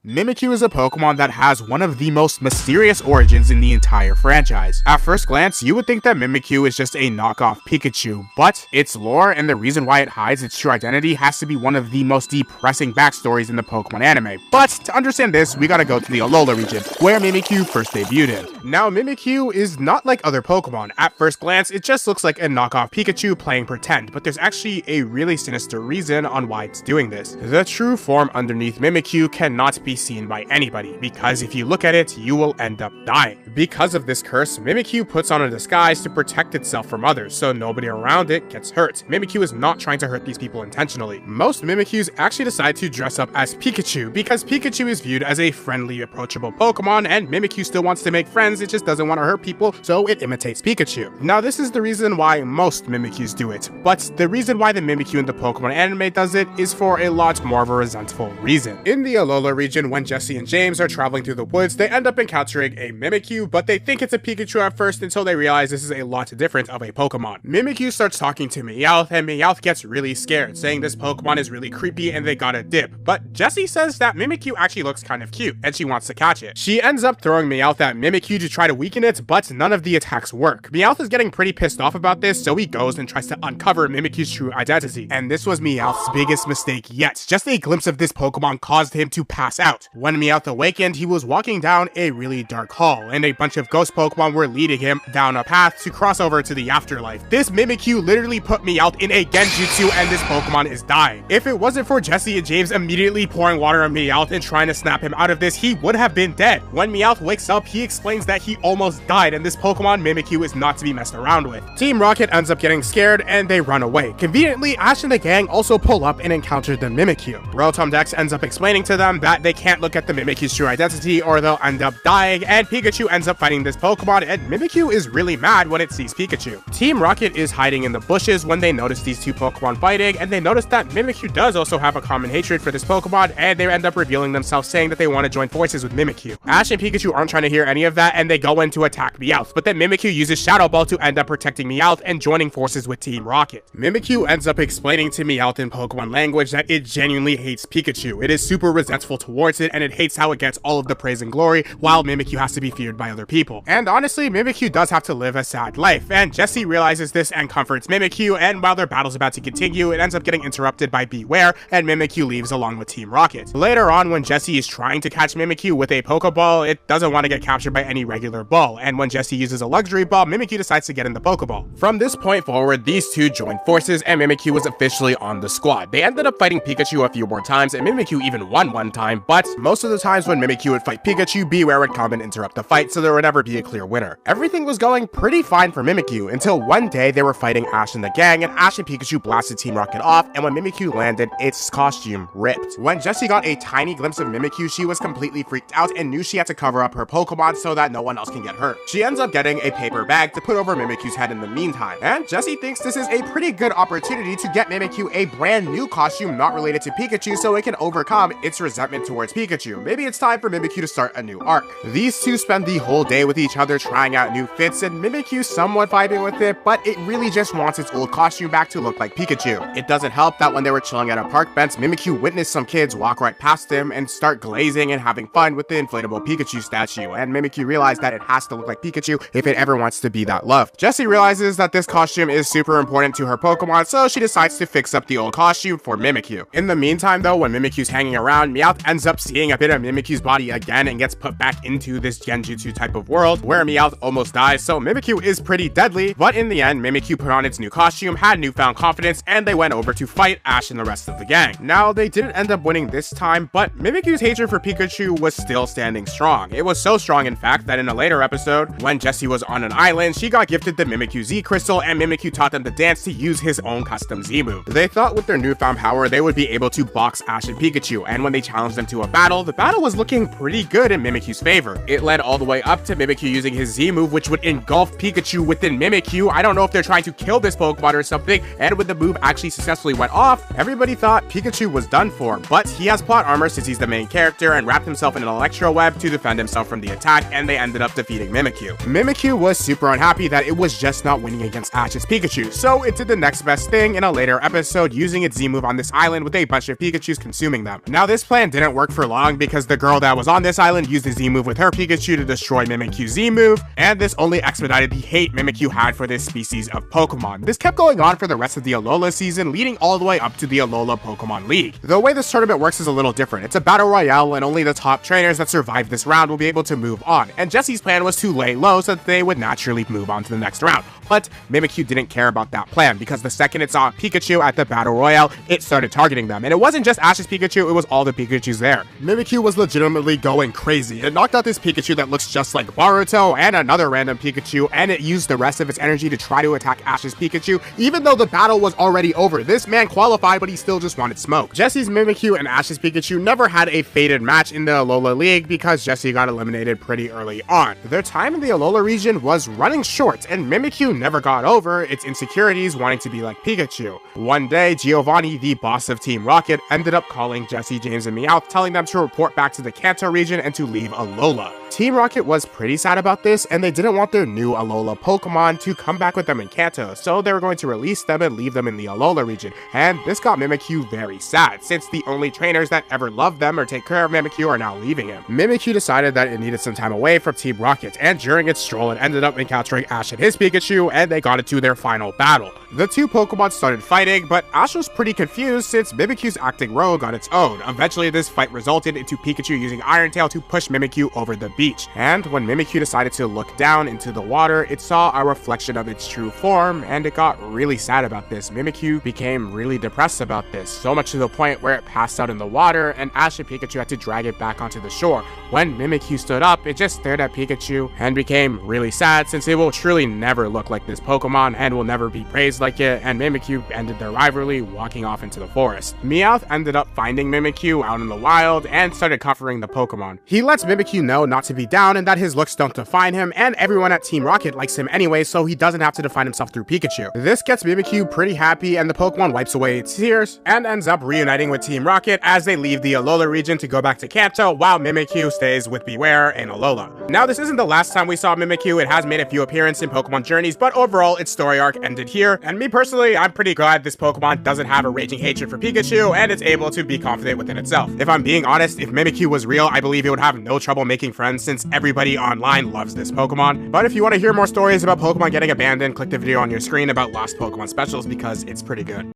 Mimikyu is a Pokemon that has one of the most mysterious origins in the entire franchise. At first glance, you would think that Mimikyu is just a knockoff Pikachu, but its lore and the reason why it hides its true identity has to be one of the most depressing backstories in the Pokemon anime. But to understand this, we gotta go to the Alola region, where Mimikyu first debuted. Now, Mimikyu is not like other Pokemon. At first glance, it just looks like a knockoff Pikachu playing pretend, but there's actually a really sinister reason on why it's doing this. The true form underneath Mimikyu cannot be seen by anybody, because if you look at it, you will end up dying. Because of this curse, Mimikyu puts on a disguise to protect itself from others, so nobody around it gets hurt. Mimikyu is not trying to hurt these people intentionally. Most Mimikyus actually decide to dress up as Pikachu, because Pikachu is viewed as a friendly, approachable Pokemon, and Mimikyu still wants to make friends, it just doesn't want to hurt people, so it imitates Pikachu. Now, this is the reason why most Mimikyus do it, but the reason why the Mimikyu in the Pokemon anime does it is for a lot more of a resentful reason. In the Alola region, when Jesse and James are traveling through the woods, they end up encountering a Mimikyu, but they think it's a Pikachu at first until they realize this is a lot different of a Pokemon. Mimikyu starts talking to Meowth, and Meowth gets really scared, saying this Pokemon is really creepy and they gotta dip. But Jessie says that Mimikyu actually looks kind of cute, and she wants to catch it. She ends up throwing Meowth at Mimikyu to try to weaken it, but none of the attacks work. Meowth is getting pretty pissed off about this, so he goes and tries to uncover Mimikyu's true identity. And this was Meowth's biggest mistake yet. Just a glimpse of this Pokemon caused him to pass out. When Meowth awakened, he was walking down a really dark hall, and a bunch of ghost Pokemon were leading him down a path to cross over to the afterlife. This Mimikyu literally put Meowth in a Genjutsu, and this Pokemon is dying. If it wasn't for Jesse and James immediately pouring water on Meowth and trying to snap him out of this, he would have been dead. When Meowth wakes up, he explains that he almost died, and this Pokemon Mimikyu is not to be messed around with. Team Rocket ends up getting scared, and they run away. Conveniently, Ash and the gang also pull up and encounter the Mimikyu. Rotom Dex ends up explaining to them that they can't look at the Mimikyu's true identity or they'll end up dying, and Pikachu ends up fighting this Pokemon, and Mimikyu is really mad when it sees Pikachu. Team Rocket is hiding in the bushes when they notice these two Pokemon fighting, and they notice that Mimikyu does also have a common hatred for this Pokemon, and they end up revealing themselves, saying that they want to join forces with Mimikyu. Ash and Pikachu aren't trying to hear any of that, and they go in to attack Meowth, but then Mimikyu uses Shadow Ball to end up protecting Meowth and joining forces with Team Rocket. Mimikyu ends up explaining to Meowth in Pokemon language that it genuinely hates Pikachu. It is super resentful towards it, and it hates how it gets all of the praise and glory, while Mimikyu has to be feared by other people. And honestly, Mimikyu does have to live a sad life, and Jesse realizes this and comforts Mimikyu, and while their battle's about to continue, it ends up getting interrupted by Beware, and Mimikyu leaves along with Team Rocket. Later on, when Jesse is trying to catch Mimikyu with a Pokeball, it doesn't want to get captured by any regular ball, and when Jesse uses a luxury ball, Mimikyu decides to get in the Pokeball. From this point forward, these two joined forces, and Mimikyu was officially on the squad. They ended up fighting Pikachu a few more times, and Mimikyu even won one time, but most of the times when Mimikyu would fight Pikachu, Beware would come and interrupt the fight, so there would never be a clear winner. Everything was going pretty fine for Mimikyu, until one day they were fighting Ash and the gang, and Ash and Pikachu blasted Team Rocket off, and when Mimikyu landed, its costume ripped. When Jessie got a tiny glimpse of Mimikyu, she was completely freaked out and knew she had to cover up her Pokemon so that no one else can get hurt. She ends up getting a paper bag to put over Mimikyu's head in the meantime, and Jessie thinks this is a pretty good opportunity to get Mimikyu a brand new costume not related to Pikachu so it can overcome its resentment towards Pikachu. Maybe it's time for Mimikyu to start a new arc. These two spend the whole day with each other trying out new fits, and Mimikyu somewhat vibing with it, but it really just wants its old costume back to look like Pikachu. It doesn't help that when they were chilling at a park bench, Mimikyu witnessed some kids walk right past him and start glazing and having fun with the inflatable Pikachu statue, and Mimikyu realized that it has to look like Pikachu if it ever wants to be that loved. Jessie realizes that this costume is super important to her Pokemon, so she decides to fix up the old costume for Mimikyu. In the meantime though, when Mimikyu's hanging around, Meowth ends up seeing a bit of Mimikyu's body again and gets put back into this Genjutsu type of world where Meowth almost dies, so Mimikyu is pretty deadly, but in the end, Mimikyu put on its new costume, had newfound confidence, and they went over to fight Ash and the rest of the gang. Now, they didn't end up winning this time, but Mimikyu's hatred for Pikachu was still standing strong. It was so strong, in fact, that in a later episode, when Jessie was on an island, she got gifted the Mimikyu Z Crystal, and Mimikyu taught them to dance to use his own custom Z move. They thought with their newfound power, they would be able to box Ash and Pikachu, and when they challenged them to a battle, the battle was looking pretty good in Mimikyu's favor. It led all the way up to Mimikyu using his Z move, which would engulf Pikachu within Mimikyu. I don't know if they're trying to kill this Pokemon or something, and when the move actually successfully went off, everybody thought Pikachu was done for, but he has plot armor since he's the main character and wrapped himself in an electro web to defend himself from the attack, and they ended up defeating Mimikyu. Mimikyu was super unhappy that it was just not winning against Ash's Pikachu, so it did the next best thing in a later episode, using its Z move on this island with a bunch of Pikachus consuming them. Now this plan didn't work for long because the girl that was on this island used the Z move with her Pikachu to destroy Mimikyu's Z move, and this only expedited the hate Mimikyu had for this species of Pokemon. This kept going on for the rest of the Alola season, leading all the way up to the Alola Pokemon League. The way this tournament works is a little different. It's a battle royale, and only the top trainers that survive this round will be able to move on, and Jesse's plan was to lay low so that they would naturally move on to the next round. But Mimikyu didn't care about that plan, because the second it saw Pikachu at the battle royale, it started targeting them. And it wasn't just Ash's Pikachu, it was all the Pikachus there. Mimikyu was legitimately going crazy. It knocked out this Pikachu that looks just like Boruto and another random Pikachu, and it used the rest of its energy to try to attack Ash's Pikachu, even though the battle was already over. This man qualified, but he still just wanted smoke. Jesse's Mimikyu and Ash's Pikachu never had a fated match in the Alola League because Jesse got eliminated pretty early on. Their time in the Alola region was running short, and Mimikyu never got over its insecurities wanting to be like Pikachu. One day, Giovanni, the boss of Team Rocket, ended up calling Jesse, James, and Meowth, telling them to report back to the Kanto region and to leave Alola. Team Rocket was pretty sad about this, and they didn't want their new Alola Pokemon to come back with them in Kanto, so they were going to release them and leave them in the Alola region, and this got Mimikyu very sad, since the only trainers that ever loved them or take care of Mimikyu are now leaving him. Mimikyu decided that it needed some time away from Team Rocket, and during its stroll it ended up encountering Ash and his Pikachu, and they got into their final battle. The two Pokemon started fighting, but Ash was pretty confused since Mimikyu's acting rogue on its own. Eventually, this fight resulted into Pikachu using Iron Tail to push Mimikyu over the beach, and when Mimikyu decided to look down into the water, it saw a reflection of its true form, and it got really sad about this. Mimikyu became really depressed about this, so much to the point where it passed out in the water, and Ash and Pikachu had to drag it back onto the shore. When Mimikyu stood up, it just stared at Pikachu and became really sad since it will truly never look like this Pokemon and will never be praised like it, and Mimikyu ended their rivalry walking off into the forest. Meowth ended up finding Mimikyu out in the wild and started comforting the Pokemon. He lets Mimikyu know not to be down and that his looks don't define him, and everyone at Team Rocket likes him anyway, so he doesn't have to define himself through Pikachu. This gets Mimikyu pretty happy, and the Pokemon wipes away its tears and ends up reuniting with Team Rocket as they leave the Alola region to go back to Kanto, while Mimikyu stays with Beware and Alola. Now, this isn't the last time we saw Mimikyu. It has made a few appearances in Pokemon Journeys, but overall its story arc ended here, and me personally, I'm pretty glad this Pokemon doesn't have a raging hatred for Pikachu and it's able to be confident within itself. If I'm being honest, if Mimikyu was real, I believe it would have no trouble making friends since everybody online loves this Pokemon. But if you want to hear more stories about Pokemon getting abandoned, click the video on your screen about lost Pokemon specials because it's pretty good.